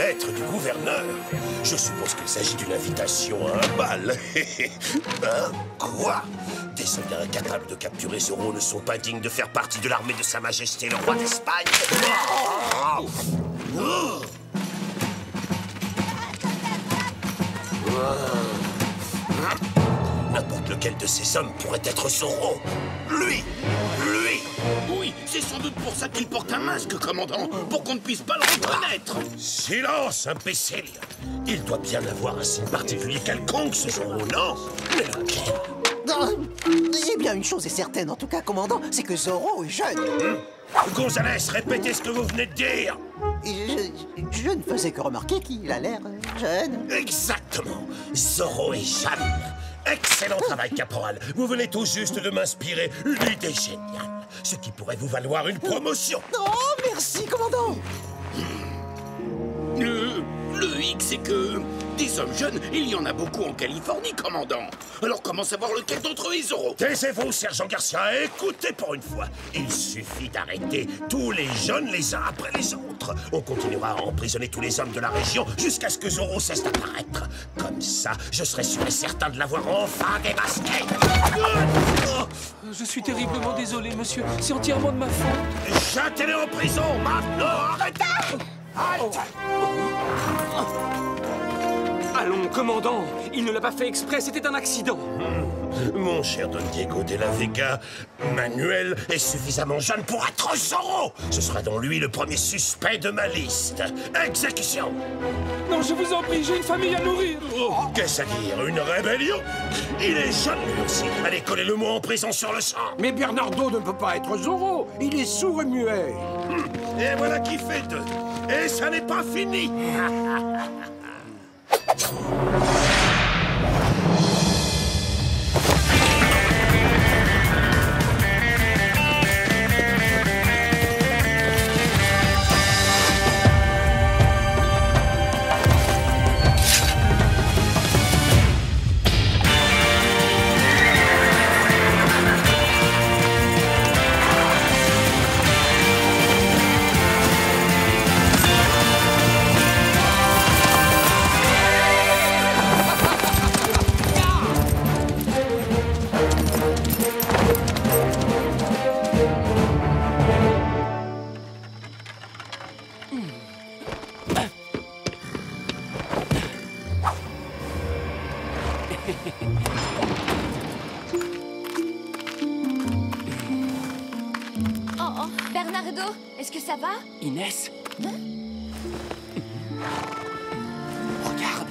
lettre du gouverneur. Je suppose qu'il s'agit d'une invitation à un bal. Hein? Quoi? Des soldats incapables de capturer Zorro ne sont pas dignes de faire partie de l'armée de Sa Majesté le roi d'Espagne. N'importe lequel de ces hommes pourrait être Zorro. Lui! Oui, c'est sans doute pour ça qu'il porte un masque, commandant, pour qu'on ne puisse pas le reconnaître. Silence, imbécile! Il doit bien avoir un signe particulier quelconque, ce Zorro, non? Mais lequel? Eh bien, une chose est certaine, en tout cas, commandant, c'est que Zorro est jeune. Gonzalez, répétez ce que vous venez de dire! Je ne faisais que remarquer qu'il a l'air jeune. Exactement! Zorro est jeune! Excellent travail, caporal! Vous venez tout juste de m'inspirer une idée géniale, ce qui pourrait vous valoir une promotion! Oh, merci, commandant! Le hic, c'est que des hommes jeunes, il y en a beaucoup en Californie, commandant. Alors comment savoir lequel d'entre eux est Zorro? Taisez-vous, sergent Garcia, et écoutez pour une fois. Il suffit d'arrêter tous les jeunes les uns après les autres. On continuera à emprisonner tous les hommes de la région jusqu'à ce que Zorro cesse d'apparaître. Comme ça, je serai sûr et certain de l'avoir enfin démasqué. Je suis terriblement désolé, monsieur. C'est entièrement de ma faute. Jetez-les en prison, maintenant! Arrêtez! Allons, commandant. Il ne l'a pas fait exprès, c'était un accident. Mon cher Don Diego de la Vega, Manuel est suffisamment jeune pour être Zorro. Ce sera donc lui le premier suspect de ma liste. Exécution! Non, je vous en prie, j'ai une famille à nourrir. Qu'est-ce à dire? Une rébellion? Il est jeune lui aussi. Allez, collez-le moi en prison sur le champ. Mais Bernardo ne peut pas être Zorro. Il est sourd et muet. Et voilà qui fait deux. Et ça n'est pas fini. Oh, Bernardo, est-ce que ça va? Inès? Regarde.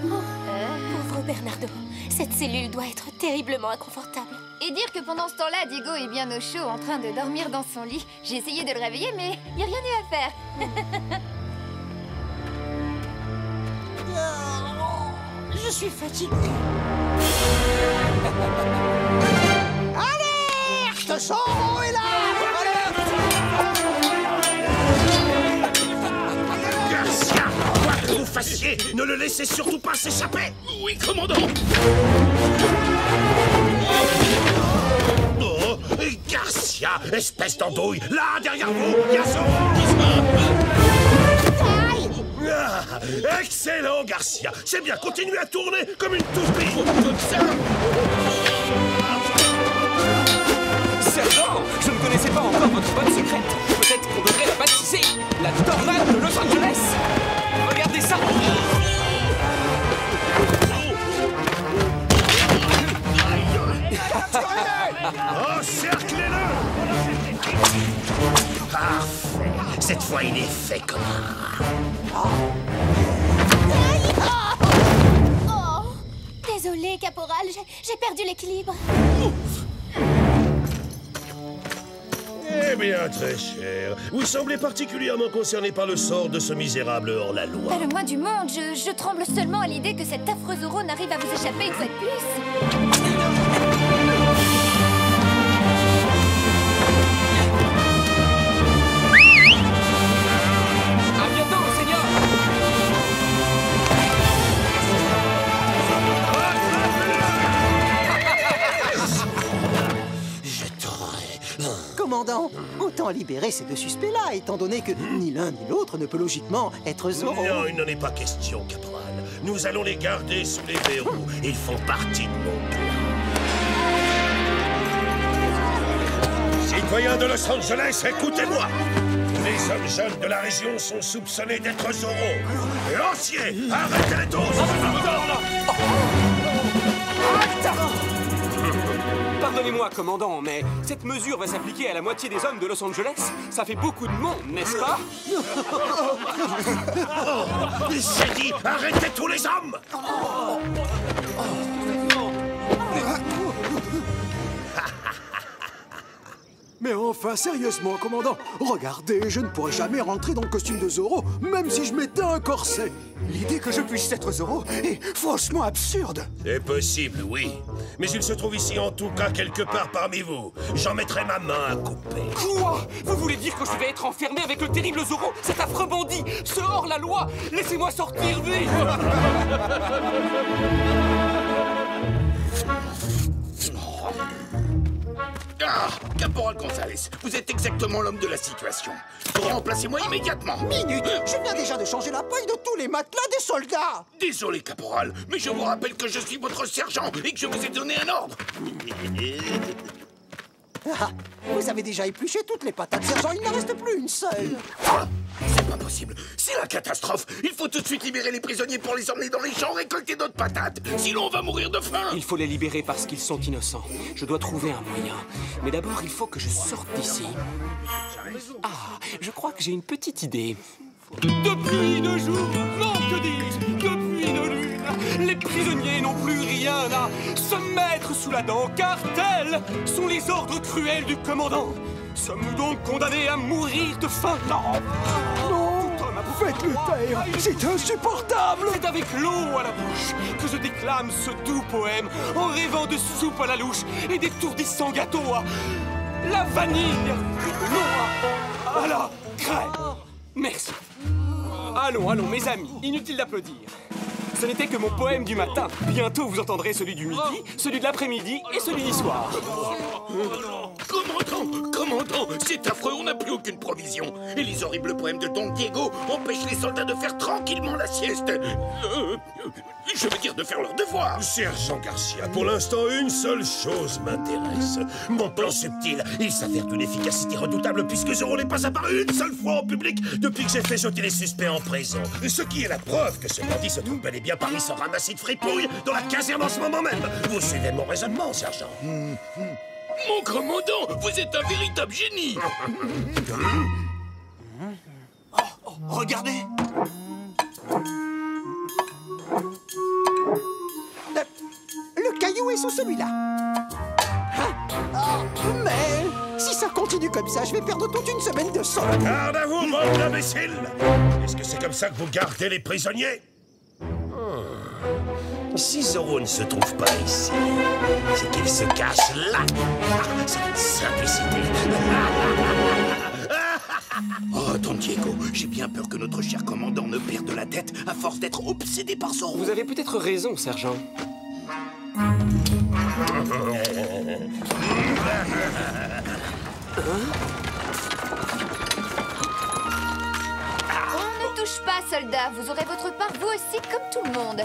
Pauvre Bernardo, cette cellule doit être terriblement inconfortable. Et dire que pendant ce temps-là, Diego est bien au chaud en train de dormir dans son lit. J'ai essayé de le réveiller, mais il n'y a rien eu à faire. Je suis fatigué. Alerte! Zorro est là! Garcia, quoi que vous fassiez, ne le laissez surtout pas s'échapper. Oui, commandant. Oh, Garcia, espèce d'andouille, là, derrière vous, il y a Zorro. Ah, excellent, Garcia. C'est bien, continuez à tourner comme une toupie. Comme ça. Sergent, je ne connaissais pas encore votre bonne secrète. Peut-être qu'on devrait la baptiser la tornade de Los Angeles. Regardez ça. Encerclez-le. Parfait. Cette fois, il est fait comme un... Oh! Désolée, caporal, j'ai perdu l'équilibre. Eh bien, très cher, vous semblez particulièrement concerné par le sort de ce misérable hors-la-loi. Pas le moins du monde, je tremble seulement à l'idée que cet affreux Zorro n'arrive à vous échapper une fois de plus. À bientôt, Seigneur. Je t'aurai... Commandant, Autant libérer ces deux suspects-là, étant donné que ni l'un ni l'autre ne peut logiquement être Zoro. Non, il n'en est pas question, Caporal. Nous allons les garder sous les verrous. Ils font partie de mon plan. Citoyens de Los Angeles, écoutez-moi. Les hommes jeunes de la région sont soupçonnés d'être Zoro. Lancier, arrêtez tous! Pardonnez-moi, commandant, mais cette mesure va s'appliquer à la moitié des hommes de Los Angeles. Ça fait beaucoup de monde, n'est-ce pas? J'ai dit, arrêtez tous les hommes! Mais enfin, sérieusement, commandant, regardez, je ne pourrais jamais rentrer dans le costume de Zoro, même si je mettais un corset. L'idée que je puisse être Zoro est franchement absurde. C'est possible, oui. Mais il se trouve ici en tout cas quelque part parmi vous. J'en mettrai ma main à couper. Quoi? Vous voulez dire que je vais être enfermé avec le terrible Zoro, cet affreux bandit, ce hors-la-loi? Laissez-moi sortir, vite! Ah, Caporal Gonzalez, vous êtes exactement l'homme de la situation. Remplacez-moi immédiatement. Minute, je viens déjà de changer la paille de tous les matelas des soldats. Désolé, Caporal, mais je vous rappelle que je suis votre sergent et que je vous ai donné un ordre. Ah, vous avez déjà épluché toutes les patates, sergent, il n'en reste plus une seule. Quoi? C'est pas possible. C'est la catastrophe. Il faut tout de suite libérer les prisonniers pour les emmener dans les champs récolter d'autres patates. Sinon, on va mourir de faim. Il faut les libérer parce qu'ils sont innocents. Je dois trouver un moyen. Mais d'abord, il faut que je sorte d'ici. Ah, je crois que j'ai une petite idée. Depuis 2 jours, non, que dis-je, depuis 2 lunes, les prisonniers n'ont plus rien à se mettre sous la dent, car tels sont les ordres cruels du commandant. Sommes-nous donc condamnés à mourir de faim? Non! Non, faites-le taire, c'est insupportable. C'est avec l'eau à la bouche que je déclame ce doux poème en rêvant de soupe à la louche et d'étourdissants gâteaux à la vanille, non à la crème. Merci. Allons, allons, mes amis, inutile d'applaudir. Ce n'était que mon poème du matin. Bientôt, vous entendrez celui du midi, celui de l'après-midi et celui du soir. Commandant, c'est affreux, on n'a plus aucune provision. Et les horribles poèmes de Don Diego empêchent les soldats de faire tranquillement la sieste. Je veux dire de faire leur devoir. Sergent Garcia, pour l'instant, une seule chose m'intéresse. Mon plan subtil, il s'avère d'une efficacité redoutable puisque Zoro n'est pas apparu une seule fois en public depuis que j'ai fait sauter les suspects en prison. Ce qui est la preuve que ce bandit se trouve bel et bien parmi ce ramassis de fripouilles dans la caserne en ce moment même. Vous suivez mon raisonnement, sergent? Mon commandant, vous êtes un véritable génie. Regardez. Le caillou est sous celui-là. Mais si ça continue comme ça, je vais perdre toute une semaine de sommeil. Garde à vous, bande d'imbéciles! Est-ce que c'est comme ça que vous gardez les prisonniers? Si Zoro ne se trouve pas ici, c'est qu'il se cache là. C'est une simplicité. Oh, Don Diego, j'ai bien peur que notre cher commandant ne perde la tête à force d'être obsédé par Zoro. Vous avez peut-être raison, sergent. On ne touche pas, soldats. Vous aurez votre part, vous aussi, comme tout le monde.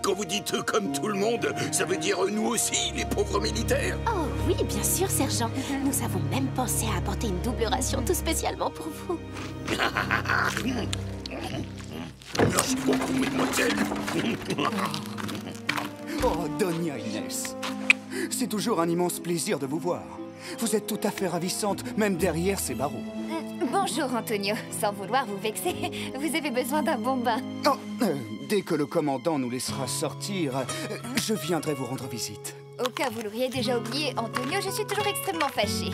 Quand vous dites comme tout le monde, ça veut dire nous aussi, les pauvres militaires. Oh oui, bien sûr, sergent. Nous avons même pensé à apporter une double ration tout spécialement pour vous. Merci beaucoup, mademoiselle. Oh, Doña Inès, c'est toujours un immense plaisir de vous voir. Vous êtes tout à fait ravissante, même derrière ces barreaux. Bonjour, Antonio. Sans vouloir vous vexer, vous avez besoin d'un bon bain. Oh, dès que le commandant nous laissera sortir, je viendrai vous rendre visite. Au cas où vous l'auriez déjà oublié, Antonio, je suis toujours extrêmement fâchée.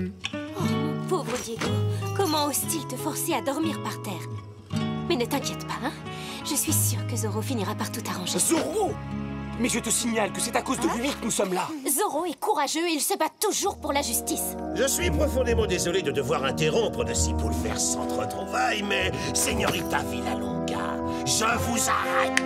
Oh, mon pauvre Diego. Comment ose-t-il te forcer à dormir par terre? Mais ne t'inquiète pas, hein. Je suis sûre que Zoro finira par tout arranger. Zoro! Mais je te signale que c'est à cause de lui que nous sommes là. Zoro est courageux et il se bat toujours pour la justice. Je suis profondément désolé de devoir interrompre de si bouleversantes retrouvailles, mais, Señorita Villalonga, je vous arrête.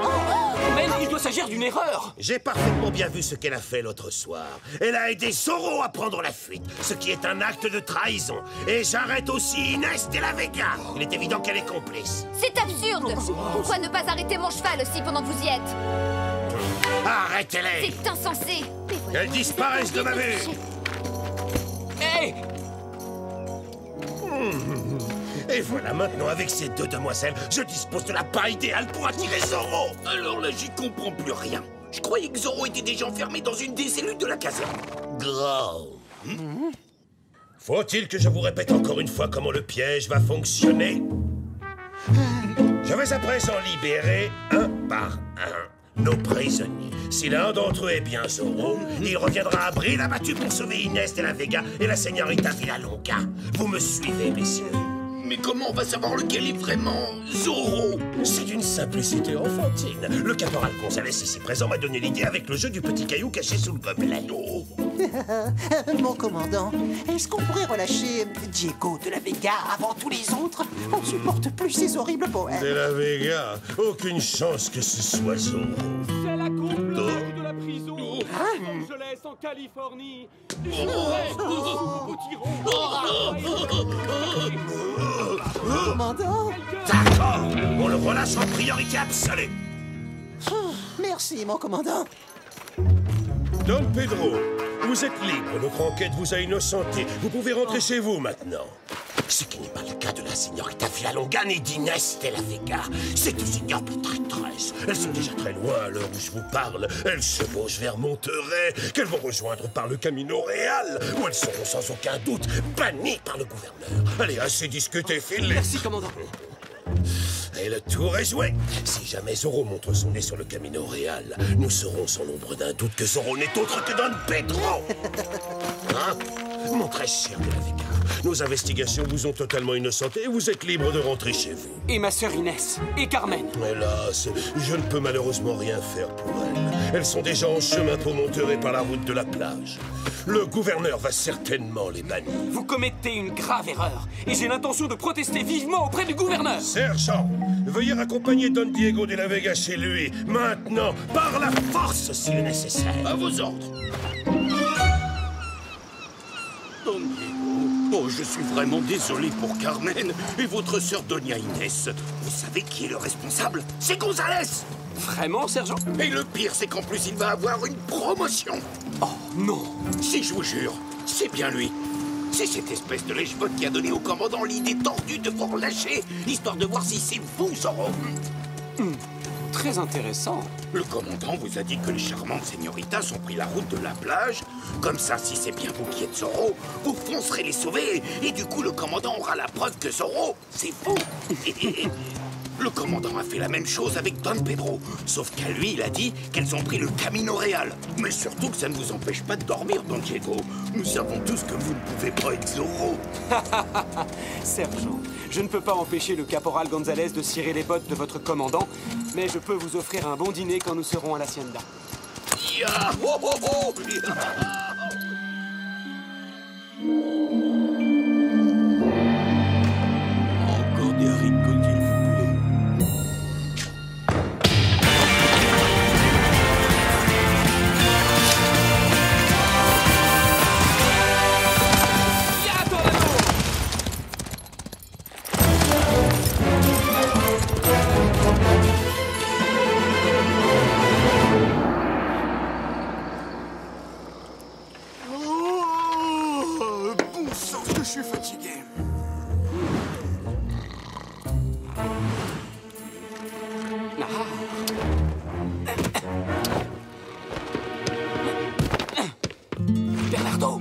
Oh, Carmen, il doit s'agir d'une erreur. J'ai parfaitement bien vu ce qu'elle a fait l'autre soir. Elle a aidé Zorro à prendre la fuite, ce qui est un acte de trahison. Et j'arrête aussi Inès de la Vega. Il est évident qu'elle est complice. C'est absurde! Pourquoi ne pas arrêter mon cheval aussi pendant que vous y êtes? Arrêtez-les! C'est insensé! Qu'elles disparaissent de ma vue! Hé! Et voilà, maintenant, avec ces deux demoiselles, je dispose de la part idéale pour attirer Zorro. Alors là, j'y comprends plus rien. Je croyais que Zorro était déjà enfermé dans une des cellules de la caserne. Grave. Faut-il que je vous répète encore une fois comment le piège va fonctionner? Je vais à présent libérer un par un nos prisonniers. Si l'un d'entre eux est bien Zorro, il reviendra à Brille abattu pour sauver Inès de la Vega et la Señorita Villalonga. Vous me suivez, messieurs? Mais comment on va savoir lequel est vraiment Zorro? C'est d'une simplicité enfantine. Le caporal Gonzalez ici présent m'a donné l'idée avec le jeu du petit caillou caché sous le gobelet. Oh. Mon commandant, est-ce qu'on pourrait relâcher Diego de la Vega avant tous les autres? On ne supporte plus ces horribles poèmes. De la Vega, aucune chance que ce soit Zorro. C'est la complète de la prison de Los Angeles en Californie. Commandant? D'accord, on le relâche en priorité absolue. Merci, mon commandant. Don Pedro, vous êtes libre. Notre enquête vous a innocenté. Vous pouvez rentrer chez vous maintenant. Ce qui n'est pas le cas de la Señorita Villalonga ni d'Inès de la Vega. Ces deux ignobles traîtresses. Elles sont déjà très loin à l'heure où je vous parle. Elles chevauchent vers Monterrey, qu'elles vont rejoindre par le Camino Real, où elles seront sans aucun doute bannies par le gouverneur. Allez, assez discuté, filez. Merci, commandant. Et le tour est joué. Si jamais Zorro montre son nez sur le Camino Real, nous saurons sans l'ombre d'un doute que Zorro n'est autre que Don Pedro. Hein? Mon très cher de la Vega, nos investigations vous ont totalement innocenté et vous êtes libre de rentrer chez vous. Et ma sœur Inès. Et Carmen. Hélas, je ne peux malheureusement rien faire pour elles. Elles sont déjà en chemin pour Monterey par la route de la plage. Le gouverneur va certainement les bannir. Vous commettez une grave erreur. Et j'ai l'intention de protester vivement auprès du gouverneur. Sergent, veuillez raccompagner Don Diego de la Vega chez lui, maintenant, par la force s'il est nécessaire. À vos ordres. Don Diego, oh, je suis vraiment désolé pour Carmen et votre sœur Doña Inès. Vous savez qui est le responsable? C'est Gonzalez. Vraiment, sergent? Et le pire, c'est qu'en plus, il va avoir une promotion. Oh, non. Si, je vous jure, c'est bien lui. C'est cette espèce de lèche-botte qui a donné au commandant l'idée tordue de vous relâcher, histoire de voir si c'est vous, Zorro. Très intéressant. Le commandant vous a dit que les charmantes señoritas ont pris la route de la plage. Comme ça, si c'est bien vous qui êtes Zorro, vous foncerez les sauver. Et du coup, le commandant aura la preuve que Zorro, c'est vous. Le commandant a fait la même chose avec Don Pedro. Sauf qu'à lui, il a dit qu'elles ont pris le Camino Real. Mais surtout que ça ne vous empêche pas de dormir, Don Diego. Nous savons tous que vous ne pouvez pas être Zorro. Sergent, je ne peux pas empêcher le caporal Gonzalez de cirer les bottes de votre commandant, mais je peux vous offrir un bon dîner quand nous serons à l'hacienda. Ya! Oh, oh, oh! Encore des haricots, s'il vous plaît. Bon sang, que je suis fatigué. Bernardo!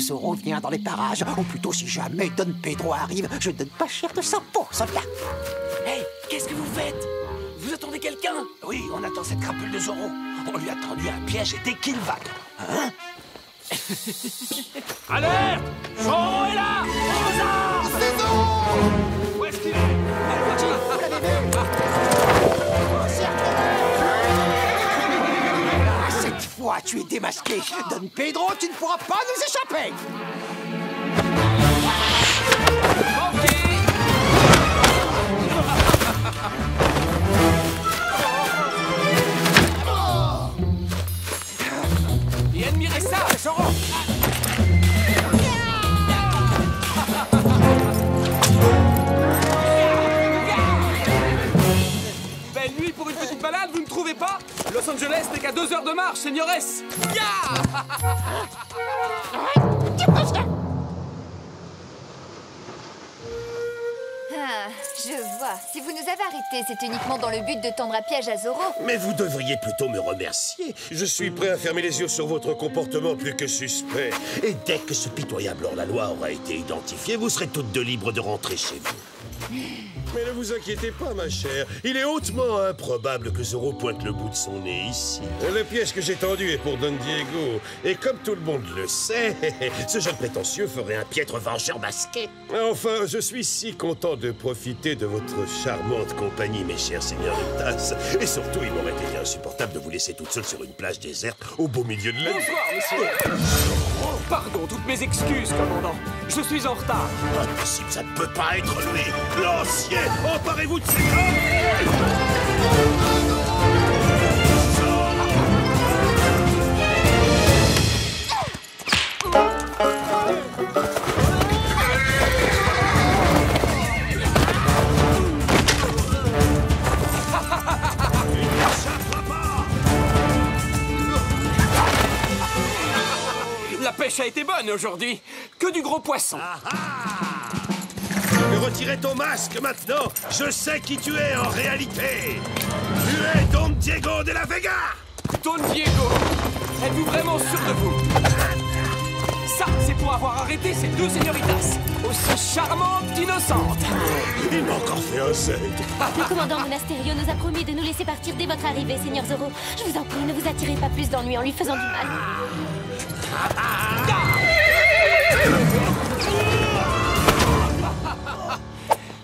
Zorro vient dans les parages, ou plutôt si jamais Don Pedro arrive, je donne pas cher de sa peau, Sonia. Hey, qu'est-ce que vous faites? Vous attendez quelqu'un? Oui, on attend cette crapule de Zorro. On lui a tendu un piège et dès qu'il va... Hein? Alerte! Zorro est là! Où est-ce qu'il est? Cette fois, tu es démasqué. Don Pedro, tu ne pourras pas nous échapper. Et admirez ça, Zorro! Belle nuit pour une petite balade, vous ne trouvez pas? Los Angeles n'est qu'à 2 heures de marche, señores! Ah, je vois. Si vous nous avez arrêtés, c'est uniquement dans le but de tendre un piège à Zorro. Mais vous devriez plutôt me remercier. Je suis prêt à fermer les yeux sur votre comportement plus que suspect. Et dès que ce pitoyable hors-la-loi aura été identifié, vous serez toutes deux libres de rentrer chez vous. Mais ne vous inquiétez pas, ma chère. Il est hautement improbable que Zorro pointe le bout de son nez ici. Le piège que j'ai tendu est pour Don Diego. Et comme tout le monde le sait, ce jeune prétentieux ferait un piètre vengeur masqué. Enfin, je suis si content de profiter de votre charmante compagnie, mes chers señoritas. Et surtout, il m'aurait été insupportable de vous laisser toute seule sur une plage déserte au beau milieu de la nuit. Bonsoir, messieurs! Pardon, toutes mes excuses, commandant. Je suis en retard. Impossible, ça ne peut pas être lui. Lancier, emparez-vous de ces gars! La pêche a été bonne aujourd'hui. Que du gros poisson. Retirez ton masque maintenant. Je sais qui tu es en réalité. Tu es Don Diego de la Vega. Don Diego, êtes-vous vraiment sûr de vous? Ça, c'est pour avoir arrêté ces deux señoritas, aussi charmantes qu'innocentes. Il m'a encore fait un set. Le commandant Monasterio nous a promis de nous laisser partir dès votre arrivée, Seigneur Zorro. Je vous en prie, ne vous attirez pas plus d'ennuis en lui faisant du mal.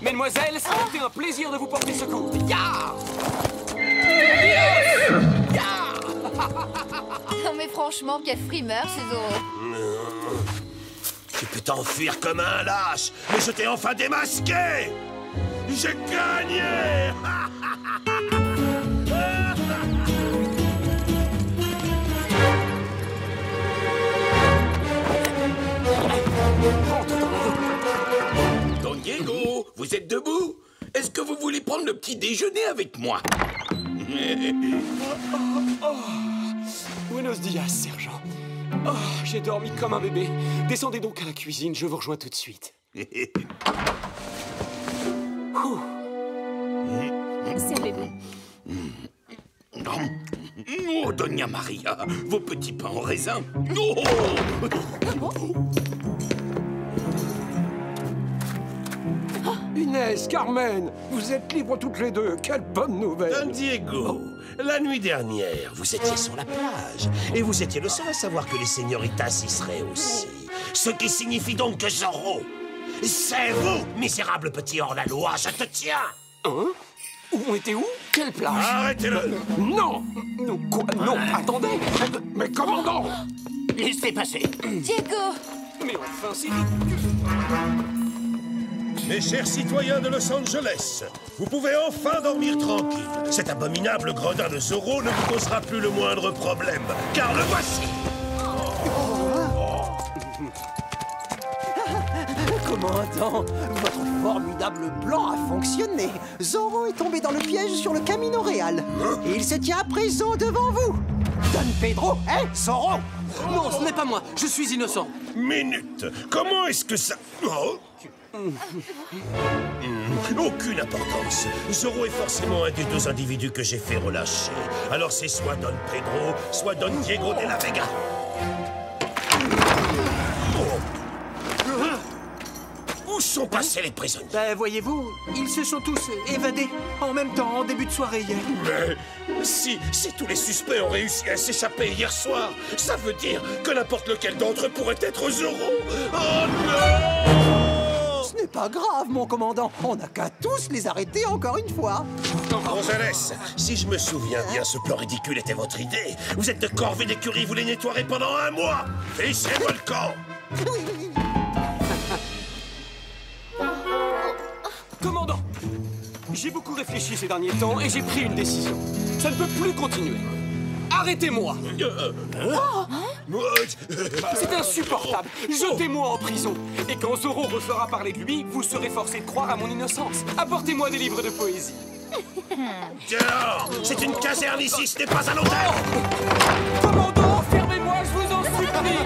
Mesdemoiselles, ça a été un plaisir de vous porter secours. Non mais franchement, quel frimeur ce Zorro. Tu peux t'enfuir comme un lâche, mais je t'ai enfin démasqué. J'ai gagné. Don Diego, vous êtes debout? Est-ce que vous voulez prendre le petit déjeuner avec moi? Buenos dias, sergent. Oh, j'ai dormi comme un bébé. Descendez donc à la cuisine, je vous rejoins tout de suite. C'est bébé. Oh, Doña Maria, vos petits pains en raisin. Oh! Inès, Carmen, vous êtes libres toutes les deux. Quelle bonne nouvelle. Don Diego, la nuit dernière, vous étiez sur la plage. Et vous étiez le seul à savoir que les señoritas y seraient aussi. Ce qui signifie donc que Zorro, c'est vous, misérable petit hors-la-loi, je te tiens. Hein? On était où? Quelle plage? Arrêtez-le. Non. Non, quoi? Non, attendez. Mais commandant, Laissez passer. Diego! Mais enfin, c'est ridicule. Mes chers citoyens de Los Angeles, vous pouvez enfin dormir tranquille. Cet abominable gredin de Zorro ne vous causera plus le moindre problème, car le voici. Commandant, votre formidable plan a fonctionné. Zorro est tombé dans le piège sur le Camino Real. Et il se tient à présent devant vous. Don Pedro, hein, Zorro? Non, ce n'est pas moi. Je suis innocent. Minute, comment est-ce que ça... Oh. Aucune importance. Zorro est forcément un des deux individus que j'ai fait relâcher. Alors c'est soit Don Pedro, soit Don Diego de la Vega. Oh, Où sont passés les prisonniers? Ben, voyez-vous, ils se sont tous évadés en même temps, en début de soirée hier. Mais si tous les suspects ont réussi à s'échapper hier soir, ça veut dire que n'importe lequel d'entre eux pourrait être Zoro. Oh non! Ce n'est pas grave, mon commandant. On n'a qu'à tous les arrêter encore une fois. Gonzales, si je me souviens bien, ce plan ridicule était votre idée. Vous êtes de corvée d'écurie, vous les nettoierez pendant 1 mois. Finissez-moi le camp. Commandant, j'ai beaucoup réfléchi ces derniers temps et j'ai pris une décision. Ça ne peut plus continuer. Arrêtez-moi! C'est insupportable! Jetez-moi en prison! Et quand Zoro refera parler de lui, vous serez forcé de croire à mon innocence. Apportez-moi des livres de poésie. Dehors! C'est une caserne ici, ce n'est pas un hôtel! Commandant, fermez-moi, je vous en supplie!